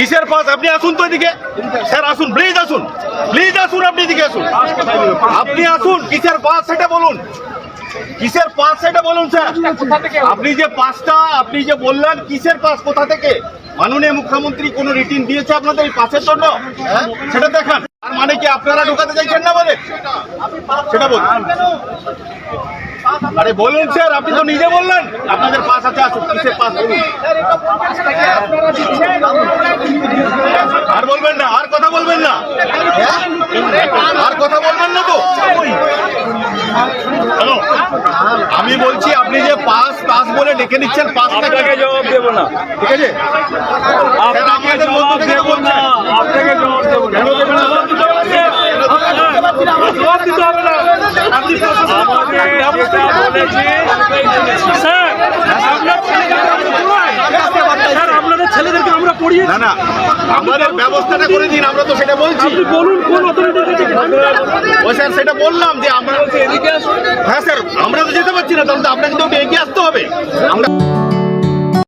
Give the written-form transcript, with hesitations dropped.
কিসের পাস? আপনি আসুন তো এদিকে স্যার, আসুন প্লিজ, আসুন প্লিজ, আসুন আপনি এদিকে আসুন, আপনি আসুন। কিসের পাস সেটা বলুন, কিসের পাস সেটা বলুন স্যার। আপনি যে পাসটা আপনি যে বললেন কিসের পাস, কোথা থেকে? মাননীয় মুখ্যমন্ত্রী কোন রিটিন দিয়েছে আপনাদের এই পাসের জন্য? সেটা দেখান। আর মানে কি আপনারা ঢোকাতে চাইছেন না বলে সেটা বলুন। আরে বলুন স্যার, আপনি তো নিজে বললেন আপনাদের পাস আছে, আসুন কিসের পাস বলুন। আর বলবেন না, আর কথা বলবেন না, আর কথা বলবেন না তো। হ্যালো, আমি বলছি আপনি যে পাস পাস বলে ডেকে নিচ্ছেন, পাসটাকে জবাব দেবো না, ঠিক আছে? আপনাকে জবাব দেবো না, আপনাকে জবাব দেবো না, জবাব দিতে হবে না। আপনি স্যার, আপনাদের ছেলেদেরকে আমরা পড়িয়ে না না, আমাদের ব্যবস্থাটা করে দিন, আমরা তো সেটা বলছি। আপনি বলুন কোন অথরিটির কাছে ওই স্যার সেটা বললাম যে আমরা, হ্যাঁ স্যার আমরা তো যেতে পারছি না, তাহলে তো আপনাকে তো এগিয়ে আসতে হবে। আমরা